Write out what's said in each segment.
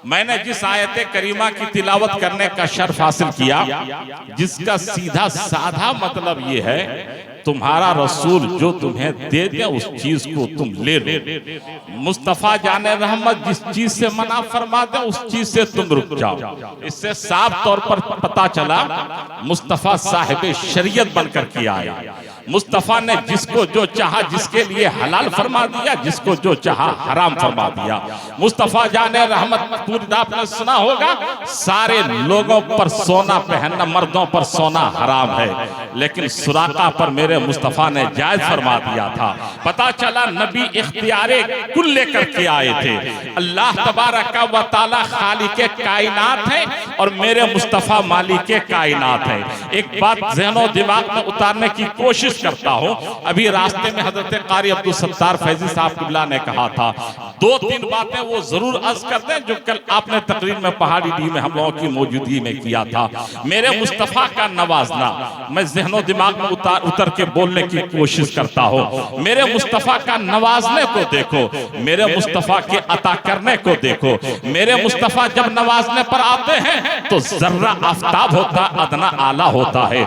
मैंने जिस आयत करीमा की तिलावत करने का शर्फ हासिल किया, जिसका सीधा साधा मतलब ये है, तुम्हारा रसूल जो तुम्हें दे दे उस चीज को तुम ले लो। मुस्तफा जाने रहमत जिस चीज से मना फरमा दे उस चीज से तुम रुक जाओ। इससे साफ तौर पर पता चला मुस्तफा साहिब शरीयत बनकर के आया। मुस्तफा ने जिसको जो चाहा जिसके लिए हलाल फरमा दिया, जिसको जो चाहा हराम फरमा दिया। मुस्तफा जाने रहमत पूरी आपने सुना होगा, सारे लोगों पर सोना पहनना, मर्दों पर सोना हराम है, लेकिन सुराका पर मेरे मुस्तफा ने जायज फरमा दिया था। पता चला नबी इख्तियारे कुल लेकर के आए थे। अल्लाह तबारक व तआला खालिक कायनात है और मेरे मुस्तफा मालिक कायनात है। एक बात ज़हनो दिमाग में उतारने की कोशिश करता हूं। अभी रास्ते में हजरत कारी अब्दुल सत्तार फैजी साहब किबला ने कहा था, 2-3 बातें वो जरूर अर्ज करते हैं जो कल आपने तकरीर में पहाड़ी डी में हम लोगों की मौजूदगी में किया था। मेरे मुस्तफा का नवाजना, मैं ज़हनो दिमाग में उतर के बोलने की कोशिश करता हूं। मेरे मुस्तफा का नवाजने को देखो, मेरे मुस्तफा के अता करने को देखो। मेरे मुस्तफा जब नवाजने पर आते हैं तो जर्रा आफ्ताब होता, अदना आला होता है,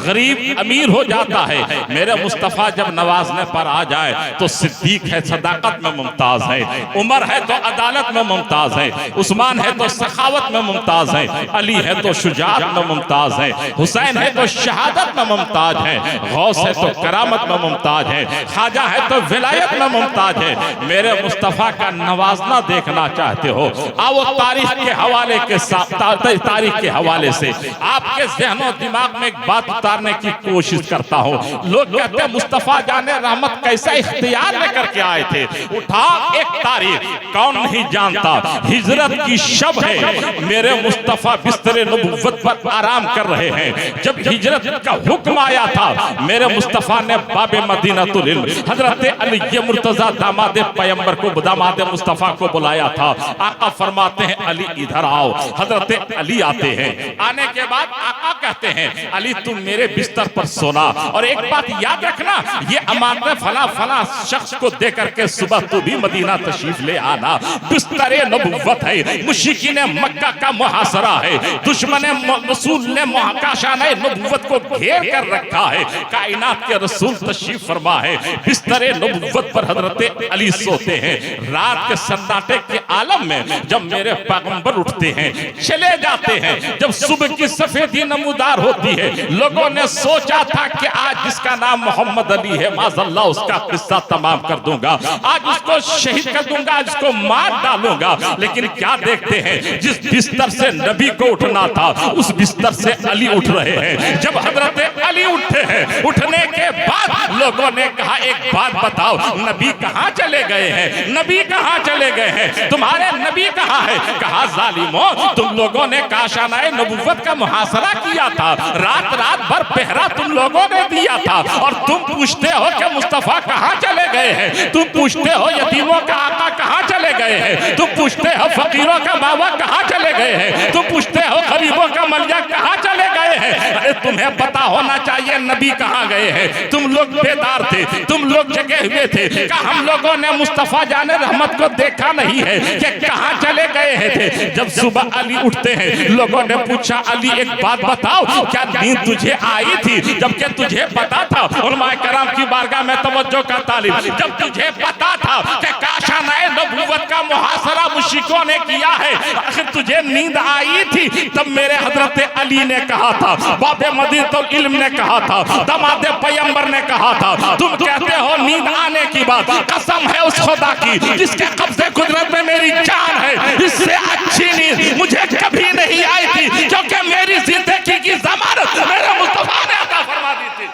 गरीब अमीर हो जाता है। मेरे मुस्तफा जब नवाजने पर आ जाए तो सिद्दीक है सदाकत में मुमताज है, उमर है तो अदालत में मुमताज है, उस्मान है तो सखावत में मुमताज है, अली है तो शुजाअत में मुमताज है, हुसैन है तो शहादत में मुमताज है, गौस है तो करामत में मुमताज है, खाजा है तो विलायत में मुमताज है। मेरे मुस्तफा का नवाजना देखना चाहते हो, आओ तारीख के हवाले के साथ, तारीख के हवाले से आपके ज़हनो दिमाग में एक बात उतारने की कोशिश करता हूं। लोग कहते हैं मुस्तफा जाने रहमत कैसा इख्तियार लेकर के आए थे। उठा एक तारीख, कौन नहीं जानता, हिजरत की शब है, मेरे मुस्तफा बिस्तरे नबुव्वत पर आराम कर रहे हैं। जब हिजरत का हुक्म आया था, मेरे मुस्तफा ने बाबे मदीनतुल इल्म हजरत अली मुर्तजा दामाद पैगंबर को, दामाद मुस्तफा को बुलाया था। आका फरमाते हैं अली इधर आओ। हजरत अली आते हैं, आने के बाद आका कहते हैं अली तुम मेरे बिस्तर पर सोना, और एक बात याद रखना, ये अमानत फला फला शख्स को दे करके सुबह तू भी मदीना तशरीफ ले आना। बिस्तरे नबुव्वत है, मुश्रिकीन मक्का का मुहासरा है, दुश्मन रसूल ने मुहाकाशाने नबुव्वत को घेर कर रखा है। कायनात के रसूल तशरीफ फरमा है, बिस्तरे नबुव्वत पर हजरत अली सोते हैं। रात के सन्नाटे के आलम में जब मेरे पैगंबर उठते हैं, चले जाते हैं, जब सुबह की सफेदी नमूदार होती है, लोगों ने सोचा था कि आज जिसका नाम मोहम्मद अली है माज़अल्लाह उसका किस्सा तमाम कर दूंगा, आज उसको शहीद कर दूंगा, आज उसको मार डालूंगा। लेकिन क्या देखते हैं, जिस बिस्तर से नबी को उठना था उस बिस्तर से अली उठ रहे हैं। जब हजरत अली उठे हैं, उठने के बाद लोगों ने कहा एक बात बताओ, नबी कहां चले गए हैं, नबी कहां चले गए हैं, तुम्हारे नबी कहां है? कहा जालिमों, तुम लोगों ने काशानाए नबुव्वत का मुहासरा किया था, रात रात भर पहरा तुम लोगों ने दिया था, और तुम पूछते हो कि मुस्तफा कहां चले गए हैं, तुम पूछते हो यतीमों का आका कहां चले गए हैं, तुम पूछते हो फकीरों का बाबा कहां चले गए हैं, तुम पूछते हो गरीबों का मलिया कहां चले गए हैं। अरे तुम्हें पता होना चाहिए नबी कहां गए हैं। तुम लोग बेदार थे, तुम लोग जगे हुए थे, क्या हम लोगों ने मुस्तफा जाने रहमत को देखा नहीं है कि कहां चले गए थे। जब सुबह अली उठते हैं, लोगों ने पूछा अली एक बात बताओ, क्या नींद तुझे आई थी? जबकि तुझे पता था, उलमाए कराम की बारगाह में तवज्जो का तालिब, जब तुझे पता था कि काशानाए नबुव्वत का मुहासरा मुश्रिकों ने किया है, आखिर तुझे नींद आई थी? तब मेरे हजरत अली ने कहा था, बाबे मदीनतुल इल्म ने कहा था, दामाद पैगंबर ने कहा था, तुम कहते हो नींद आने की बात, कसम है उस खुदा की जिसके कब्जे कुदरत में मेरी जान है, इससे अच्छी नींद मुझे कभी नहीं आई थी, क्योंकि मेरी जिंदगी की जमानत मेरे मुस्तफा ने अता फरमा दी थी।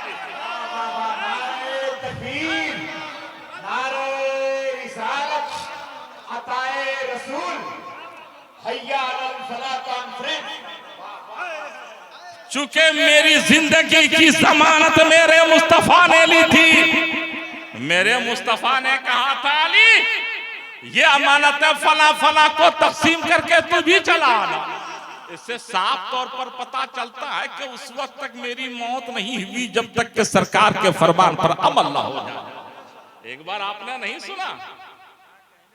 चूंकि मेरी जिंदगी की जमानत मेरे मुस्तफा ने ली थी, मेरे मुस्तफा ने कहा था अली ये अमानत फला फला को तकसीम करके तू भी चला आना। इससे साफ तौर पर पता चलता है कि उस वक्त तक मेरी मौत नहीं हुई जब तक कि सरकार के फरमान पर अमल न हो जाए। एक बार आपने नहीं सुना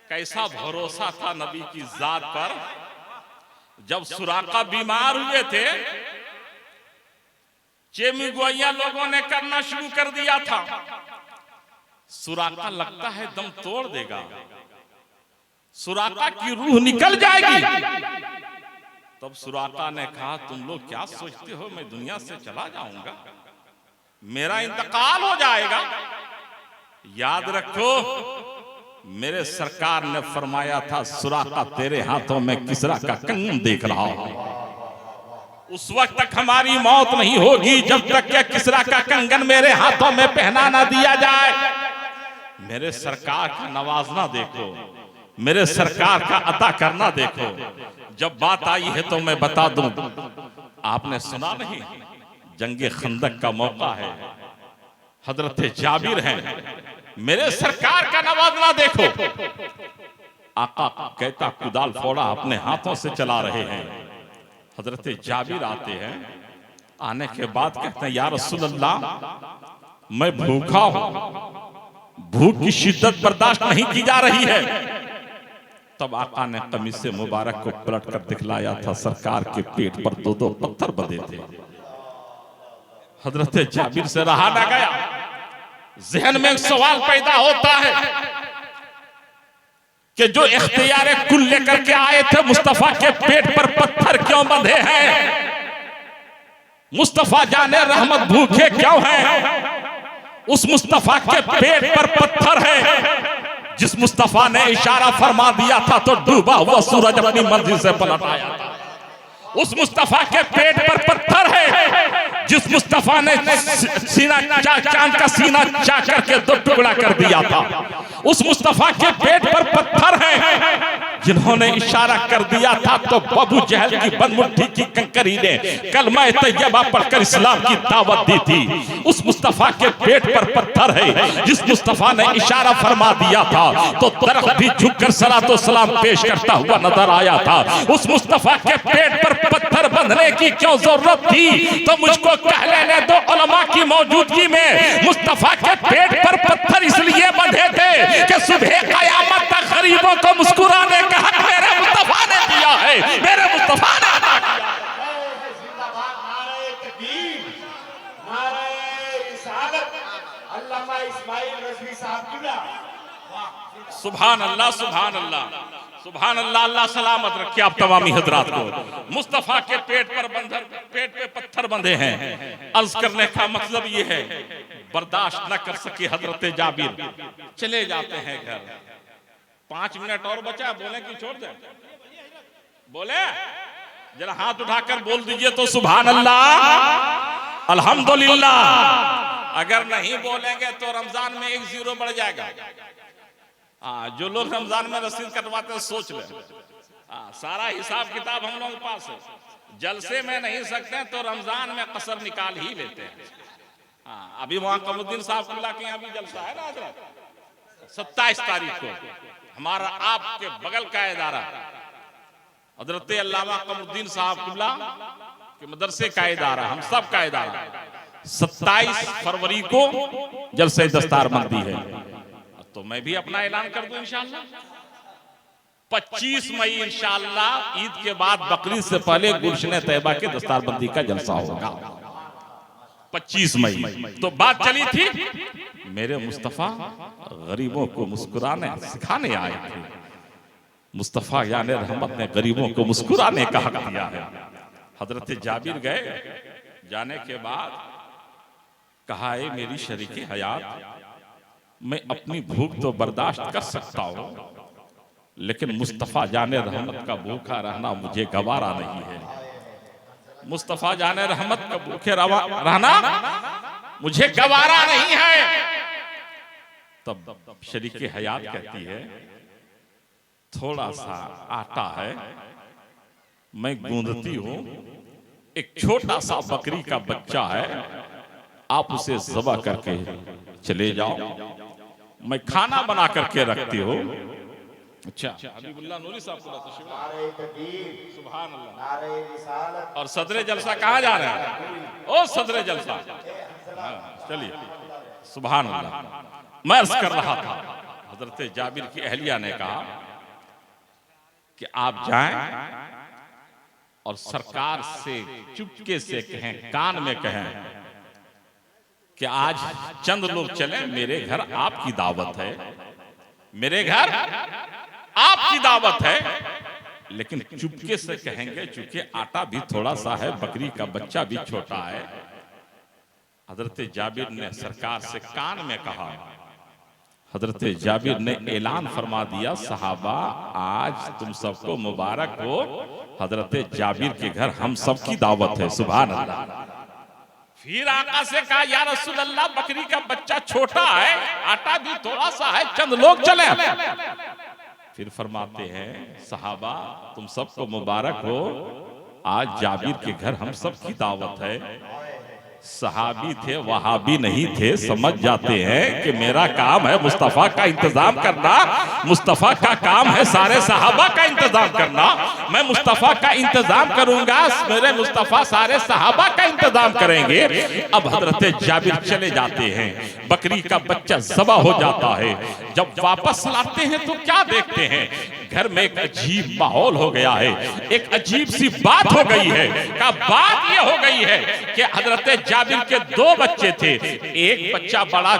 कैसा भरोसा था नबी की जात पर जब सुराका बीमार हुए थे, चेमीगोइया लोगों ने करना शुरू कर दिया था। सुराका लगता है दम तोड़ देगा, सुराका की रूह निकल जाएगी। तब सुराका ने कहा, तुम लोग क्या सोचते हो मैं दुनिया से चला जाऊंगा, मेरा इंतकाल हो जाएगा? याद रखो, मेरे सरकार ने फरमाया था, सुराका तेरे हाथों में किसरा का कंगन देख रहा हो। उस वक्त तक हमारी मौत नहीं होगी जब तक कि किसरा का कंगन मेरे हाथों में पहना ना दिया जाए। मेरे सरकार का नवाजना देखो, मेरे सरकार का अता करना देखो। जब बात आई है तो मैं बता दूं, आपने सुना नहीं, जंगे खंदक का मौका है, हजरत जाबिर हैं, मेरे सरकार का नवाजना देखो। आका कहता कुदाल फोड़ा अपने हाथों से चला रहे हैं। हजरत जाबिर आते हैं, आने के बाद कहते हैं, या रसूल अल्लाह मैं भूखा हूं, भूख की शिद्दत बर्दाश्त नहीं की जा रही है। तब आका ने कमीज से मुबारक को पलट कर दिखलाया था, सरकार के पेट पर दो दो पत्थर बंधे थे। हजरत जाबिर से रहा ना गया, जहन में एक सवाल पैदा होता है कि जो इख्तियार कुल लेकर के आए थे, मुस्तफा के पेट पर पत्थर क्यों बंधे हैं? मुस्तफा जाने रहमत भूखे क्यों हैं? उस मुस्तफा के पेट पर पत्थर है। जिस मुस्तफा ने इशारा फरमा दिया था तो डूबा हुआ सूरज अपनी मर्जी से पलट आया था। उस मुस्तफा के पेट पर पत्थर है। जिस मुस्तफा ने सीना चांद का सीना चाक करके दो टुकड़ा कर दिया था, उस मुस्तफा के पेट पर पत्थर है। जिन्होंने इशारा कर दिया था तो अबू जहल की बनमुट्ठी की कंकरी ने कलमा तैयबा पढ़कर इस्लाम की दावत दी थी। उस मुस्तफा के पेट पर पत्थर है। जिस मुस्तफा ने इशारा फरमा दिया था तो दरख्त भी झुककर सलातो सलाम पेश करता हुआ नजर आया था। उस मुस्तफा के पेट पर पत्थर बंधने की क्यों जरूरत थी? तो मुझको कह लेने दो, उलमा की मौजूदगी में मुस्तफा के पेट पर पत्थर इसलिए बंधे थे कि सुबह कयामत तक गरीबों को मुस्कुराने का हक मेरे मुस्तफा ने दिया है, मेरे मुस्तफा ने अदा किया। सुभान अल्लाह, सुभान अल्लाह, सुभान अल्लाह। अल्लाह सलामत रखे आप तमामी हजरात को। मुस्तफा के पेट पर पेट पे पत्थर बंधे हैं। अर्ज करने का मतलब ये है, बर्दाश्त न कर सके हजरत जाबिर, चले जाते हैं घर। 5 मिनट और बचा, बोले कि छोड़ दे? बोले जरा हाथ उठाकर बोल दीजिए तो सुभान अल्लाह, अल्हम्दुलिल्लाह। अगर नहीं बोलेंगे तो रमजान में 1 0 बढ़ जाएगा। जो लोग रमजान में रसीद कटवाते हैं सोच ले, सारा हिसाब किताब हम लोग के पास है। जलसे में नहीं सकते तो रमजान में कसर निकाल ही लेते हैं। अभी वहां कमरुद्दीन साहब के यहाँ भी जलसा है ना हजरत, 27 तारीख को हमारा आपके बगल का इदारा हजरत अल्लामा कमरुद्दीन साहब किबला के मदरसे का इदारा, हम सब का इदारा, 27 फरवरी को जलसे दस्तारबंदी है। तो मैं भी अपना ऐलान कर दूं इंशाअल्लाह। 25 मई इंशाअल्लाह ईद के बाद बकरीद से पहले गुलशन तैयबा के दस्तारबंदी का जलसा होगा। 25 मई तो बात चली थी, मेरे मुस्तफा गरीबों को मुस्कुराने सिखाने आए थे। मुस्तफा यानी रहमत ने गरीबों को मुस्कुराने का हक दिया है। हजरत जाबिर गए, जाने के बाद कहा, है मेरी शरीके हयात, मैं अपनी भूख तो बर्दाश्त कर सकता हूं, लेकिन मुस्तफा जाने रहमत का भूखा रहना मुझे गवारा नहीं है। मुस्तफा जाने रहमत का भूखे रहना मुझे गवारा नहीं है। तब शरीके हयात कहती है, थोड़ा सा आटा है, मैं गूंदती हूं, एक छोटा सा बकरी का बच्चा है, आप उसे ज़बह करके चले जाओ, मैं खाना बना करके रखती हूँ। अच्छा, हबीबुल्लाह नूरी साहब सुभान अल्लाह। और सदरे जलसा कहाँ जा रहे हैं? ओ सदरे जलसा, चलिए सुभान अल्लाह। मैं अर्ज कर रहा था, हजरत जाबिर की अहलिया ने कहा कि आप जाएं, और सरकार से चुपके से कहें, कान में कहें कि आज चंद लोग चले, मेरे घर आपकी दावत है, मेरे घर आपकी दावत है। लेकिन चुपके से कहेंगे, चूंकि आटा भी थोड़ा सा है, बकरी का बच्चा भी छोटा है। हजरत जाबिर ने सरकार से कान में कहा, हजरत जाबिर ने ऐलान फरमा दिया, सहाबा आज तुम सबको मुबारक हो, हजरत जाबिर के घर हम सबकी दावत है। सुभान अल्लाह। फिर आका से कहा, या रसूल अल्लाह बकरी का बच्चा छोटा है, आटा भी थोड़ा सा है, चंद लोग चले। फिर फरमाते हैं, सहाबा तुम सबको मुबारक हो, आज जाबिर के घर हम सबकी दावत है। सहाबी थे, वहाबी नहीं थे, समझ जाते हैं कि मेरा काम है मुस्तफा का इंतजाम करना, मुस्तफा का काम है सारे सहाबा का इंतजाम करना। मैं मुस्तफा का इंतजाम करूंगा, मेरे मुस्तफा सारे सहाबा का इंतजाम करेंगे। अब हजरत जाबिर चले जाते हैं, बकरी का बच्चा ज़बा हो जाता है। जब वापस लाते हैं तो क्या देखते हैं, घर में एक अजीब माहौल हो गया है, एक अजीब सी बात हो गई है। क्या बात यह हो गई है कि हजरत जाबिर के दो बच्चे थे, एक बच्चा बड़ा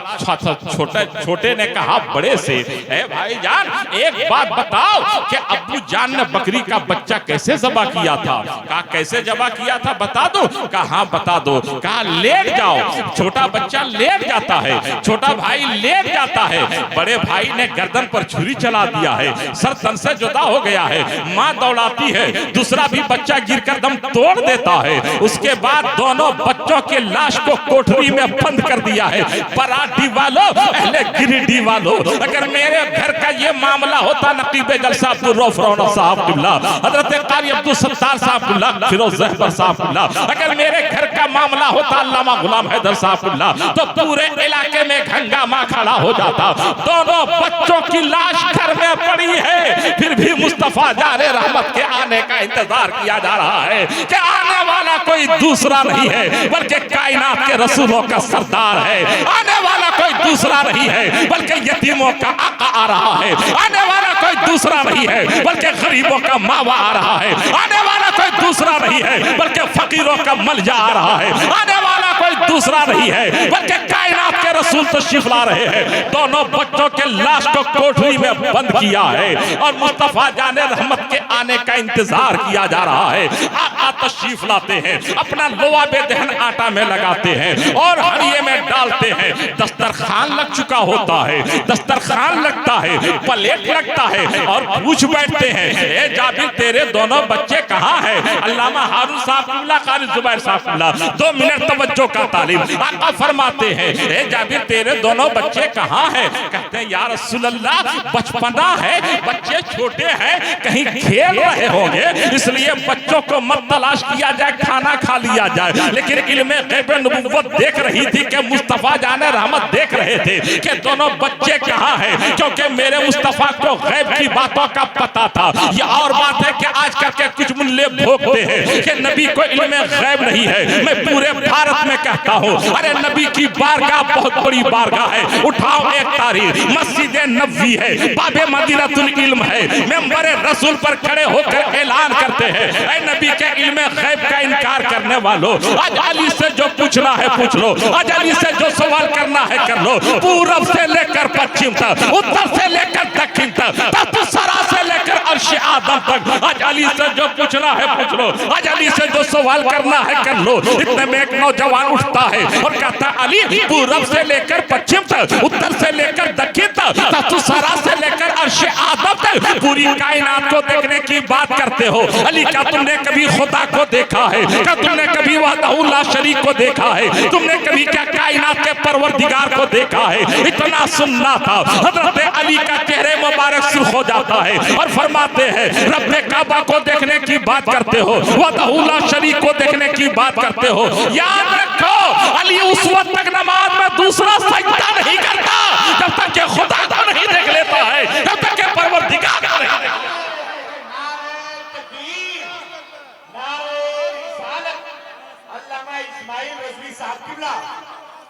छोटे ने कहा बड़े से, ए भाईजान एक बात बताओ कि अब्बू जान ने बकरी का बच्चा कैसे ज़बा किया था? कहा कैसे ज़बा किया था बता दो? कहा हाँ बता दो। कहा लेट जाओ। छोटा बच्चा लेट जाता है, छोटा भाई लेट जाता है, बड़े भाई ने गर्दन पर छुरी चला दिया है, सर तन से जुदा हो गया है, माँ दौड़ाती है, दूसरा भी बच्चा गिरकर दम तोड़ देता है। उसके बाद दोनों बच्चों के लाश को कोठरी में बंद कर दिया है। पराठी वालों, अहले गिरिडीह वालों, अगर मेरे घर का ये मामला होता, नकीब जलसा अब्दुल रऊफ रौना साहब किबला, हजरत कारी अब्दुल सत्तार साहब किबला, फिरोज रहबर साहब किबला, अगर मेरे घर का मामला होता अल्लामा गुलाम हैदर साहब किबला, तो पूरे इलाके में हंगामा खड़ा हो जाता। दोनों बच्चों की लाश घर में पड़ी है, फिर भी मुस्तफा जारे रहमत के आने का इंतजार किया जा रहा है कि आने वाला कोई दूसरा नहीं है बल्कि कायनात के रसूलों का सरदार है। आने वाला कोई दूसरा नहीं है बल्कि यतीमों का आका आ रहा है। आने वाला कोई दूसरा नहीं है बल्कि गरीबों का मावा आ रहा है। आने वाला कोई दूसरा नहीं है बल्कि फकीरों का मलजा आ रहा है। आने वाला कोई दूसरा नहीं है बल्कि कायनात के रसूल तशरीफ ला रहे हैं। दोनों बच्चों के लाश को कोठरी में बंद किया है और मुस्तफा जाने रहमत के आने का इंतजार किया जा रहा है। आका तशरीफ लाते हैं, अपना लोहा बेदहन आटा में लगाते हैं और हड़िये में डालते हैं। दस्तरखान लग चुका होता है, दस्तरखान लगता है, प्लेट लगता है और पूछ बैठते हैं, ए जाबिर तेरे दोनों बच्चे कहाँ हैं? अल्लामा हारून साहब किबला, कारी जुबैर साहब किबला, 2 मिनट तवज्जो का तालिब। आका फरमाते हैं, ए जाबिर तेरे दोनों बच्चे कहाँ हैं? कहते हैं या रसूल अल्लाह बचपना है, बच्चे छोटे हैं, कहीं खेल रहे होंगे, इसलिए बच्चों को मत तलाश किया जाए, खाना खा लिया जाए। लेकिन इल्मे गैब नबुव्वत देख रही थी कि मुस्तफा जाने रहमत देख रहे थे कि दोनों बच्चे कहाँ हैं, क्योंकि मेरे मुस्तफा को गैब की बातों का पता था। ये और बात है कि आजकल के कुछ मुल्ले भोगते हैं कि नबी को इल्मे गैब नहीं है। मैं पूरे भारत में कहता हूँ, अरे नबी की बारगाह बहुत बड़ी बारगाह है। उठाओ एक तारीख, मस्जिद नबवी है, बाबे मदीनतुल इल्म है, मेंबर रसूल पर खड़े होकर ऐलान करते हैं, ऐ नबी के इल्मे गैब का इनकार करने वालों, आज अली से जो पूछना है पूछ लो, आज अली से जो सवाल करना है कर लो। पूरब से लेकर पश्चिम तक, उत्तर से लेकर दक्षिण तक, तख्तसरा से लेकर अर्श आदम तक, आज अली से जो पूछना है पूछ लो, आज अली से जो सवाल करना है कर लो। इतने में एक नौजवान उठता है और कहता है, अली पूरब से लेकर पश्चिम तक, उत्तर से लेकर दक्षिण तक, तख्तसरा से लेकर अर्श आदम तक, पूरी कायनात को देखने की बात करते हो। अली क्या तुमने कभी खुदा को देखा है? क्या तुमने कभी वहदहुल्ला शरीक को देखा है? तुमने कभी क्या कायनात के परवरदिगार को देखा है? इतना सुनना था। हजरत अली का चेहरे मुबारक सुर्ख हो जाता है और फरमाते हैं, रब्बे काबा को देखने की बात करते हो, वहदहुल्ला शरीक को देखने की बात करते हो। याद रखो, अली उस वक्त तक नमाज में दूसरा सजदा नहीं करता जब तक कि खुदा को नहीं देख लेता है, जब तक कि परवरदिगार को नहीं देख लेता।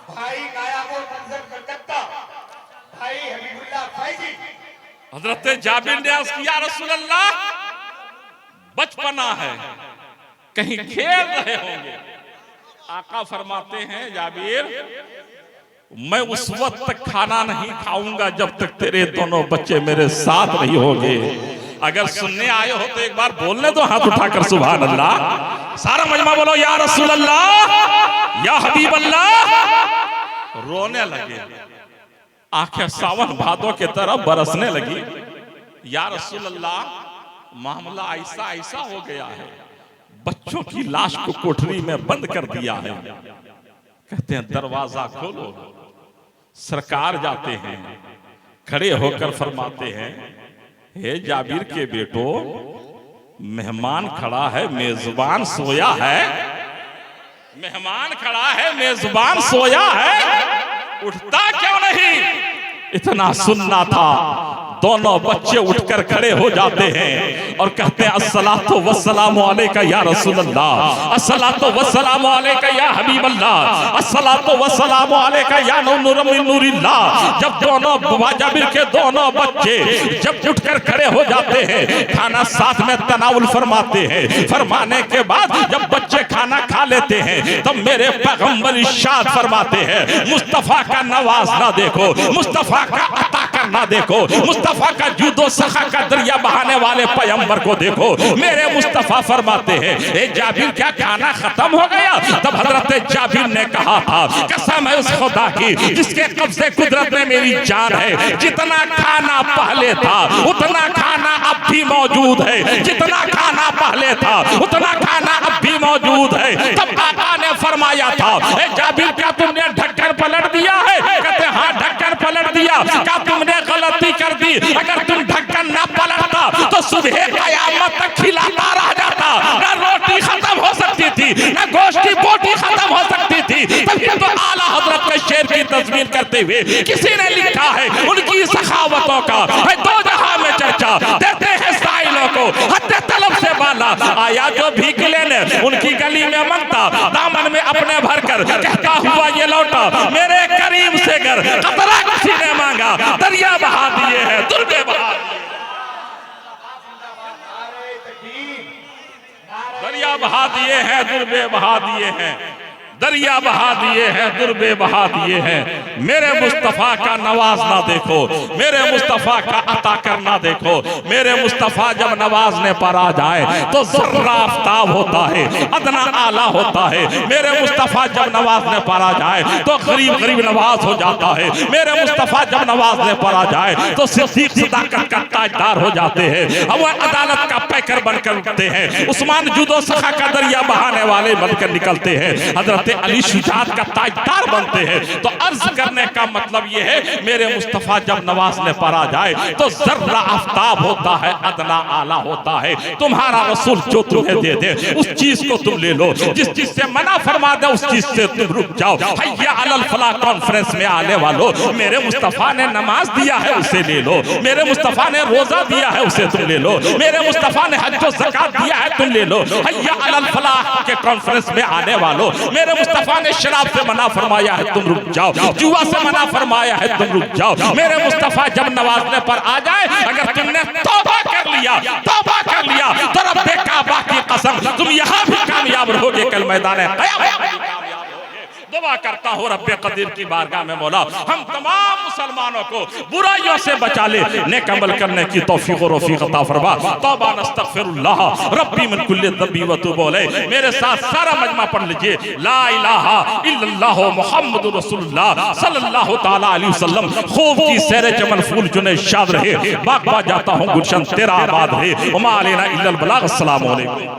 भाई नायाब और मंजर कलकत्ता, भाई हबीबुल्लाह फैजी। हजरत जाबिर ने अर्ज़ किया, रसूल अल्लाह बचपना है, कहीं खेल रहे होंगे। आका फरमाते हैं जाबिर, मैं उस वक्त तक खाना नहीं खाऊंगा जब तक तेरे दोनों बच्चे मेरे साथ नहीं होंगे। अगर सुनने आए हो तो एक बार बोलने दो हाथ उठाकर सुभान अल्लाह। सारा मजमा बोलो या रसूल अल्लाह, या हबीब अल्लाह। रोने लगे, आंखें सावन भादों की तरफ बरसने लगी। या रसूल अल्लाह, मामला ऐसा ऐसा हो गया है, बच्चों की लाश को कोठरी में बंद कर दिया है। कहते हैं दरवाजा खोलो। सरकार जाते हैं, खड़े होकर फरमाते हैं, हे जाबिर के बेटो, मेहमान खड़ा है, मेजबान सोया है। मेहमान खड़ा है, मेजबान सोया है, उठता क्यों नहीं? इतना सुनना था। दोनों बच्चे उठकर खड़े हो जाते हैं और कहते हैं अस्सलातु वस्सलामु अलैका या रसूल अल्लाह, अस्सलातु वस्सलामु अलैका या हबीब अल्लाह, अस्सलातु वस्सलामु अलैका या नूर मिन नूरिल्लाह। जब दोनों जाबिर के दोनों बच्चे जब उठकर खड़े हो जाते हैं, खाना साथ में तनाउल फरमाते हैं। फरमाने के बाद जब बच्चे खाना खा लेते हैं तब मेरे पैगंबर इरशाद फरमाते हैं, मुस्तफा का नवाजना देखो, मुस्तफा का अता करना देखो, मुस्तफा का जुदो सखा का दरिया बहाने वाले पैगंबर को देखो। मेरे मुस्तफा फरमाते हैं, ए जाबिर क्या खाना खत्म हो गया? तब हजरत जाबिर ने कहा था, कसम है उस खुदा की जिसके कब्जे कुदरत में मेरी जान है, जितना खाना पहले था उतना खाना अब भी मौजूद है, जितना खाना पहले था उतना खाना अब भी मौजूद है। तब आका ने फरमाया था, ए जाबिर क्या तुमने ढक्कन पलट दिया है? कहते हाँ ढक्कन पलट दिया। क्या तुमने गलती कर दी? अगर तुम ढक्कन ना पलटता तो सुबह कयामत तक खिलाता रह जाता, ना रोटी खत्म हो सकती थी, ना गोश्त की बोटी खत्म हो सकती थी। तभी तो आला हजरत के शेर की तस्वीर करते हुए किसी ने लिखा है, उनकी सखावतों का है दो जहां में चर्चा, देते हैं साइलों को हत्ते तलब से बाला। आया जो भीख लेने उनकी गली में मंगता, दामन में अपने भर कर कहता हुआ ये लौटा, मेरे करीम से घर कतरा किसी ने मांगा, दरिया बहा दिए हैं, दुर्गे बहा दिए, दरिया बहा दिए हैं, दुर्गे बहा दिए हैं, दरिया बहा दिए हैं, दुर्बे बहा दिए हैं। मेरे मुस्तफा का नवाजना देखो, मेरे मुस्तफा का अता करना देखो। मेरे मुस्तफा जब नवाजने पर आ जाए तो जर्रा आफ्ताब होता है, अदना आला होता है। मेरे मुस्तफा जब नवाजने पर आ जाए तो गरीब गरीब नवाज हो जाता है। मेरे मुस्तफा जब नवाजने पर आ जाए तो सिद्दीक सदाकत का ताजदार हो जाते हैं, अब वह अदालत का पैकर बनकर उठते हैं। उस्मान जुदो सखा का दरिया बहाने वाले बनकर निकलते हैं, हजरत अली शुजात का ताजदार बनते हैं। तो अर्ज करने का मतलब यह है, मेरे मुस्तफा जब नवाजने पर आ जाए तो जर्रा आफ्ताब होता है, अदना आला होता है। तुम्हारा रसूल जो तुम्हें दे दे उस चीज को तुम ले लो, जिस चीज से मना फरमा दे उस चीज से तुम रुक जाओ। हैया अलल फलाह कॉन्फ्रेंस में आने वालों, मेरे मुस्तफा ने नमाज दिया है उसे ले लो, मेरे मुस्तफा ने रोजा दिया है उसे तुम ले लो, मेरे मुस्तफा ने हज व ज़कात दिया है तुम ले लो। हैया अलल फलाह के कॉन्फ्रेंस में आने वालों, मेरे मुस्तफा ने शराब से मना फरमाया है तुम रुक जाओ, जुआ से मना फरमाया है तुम रुक जाओ। मेरे मुस्तफा जब नवाजने पर आ जाए, अगर तुमने तौबा कर लिया, तौबा कर लिया तो रब्बे काबा की कसम तुम यहाँ भी कामयाब रहोगे, कल मैदान क़यामत। दुआ करता हूँ रब्बे कदीर की बारगाह में मौला हम तमाम मुसलमानों को बुराइयों से बचा ले, नेक अमल करने की तौफीक और रफीक अता फरमा। तौबा नस्तगफिरुल्लाह रब्बी मिन कुल्ली ज़ंबी व तूबू अलैह। मेरे साथ सारा मजमा पढ़ लीजिए, ला इलाहा इल्लल्लाह मुहम्मदुर रसूलुल्लाह सल्लल्लाहु तआला अलैहि वसल्लम। खूब की सैर चमन फूल चुने शाद रहे, बाग जाता हूँ गुलशन तेरा आबाद है। वमा अलैना इल्लल बलाग। अस्सलामु अलैकुम।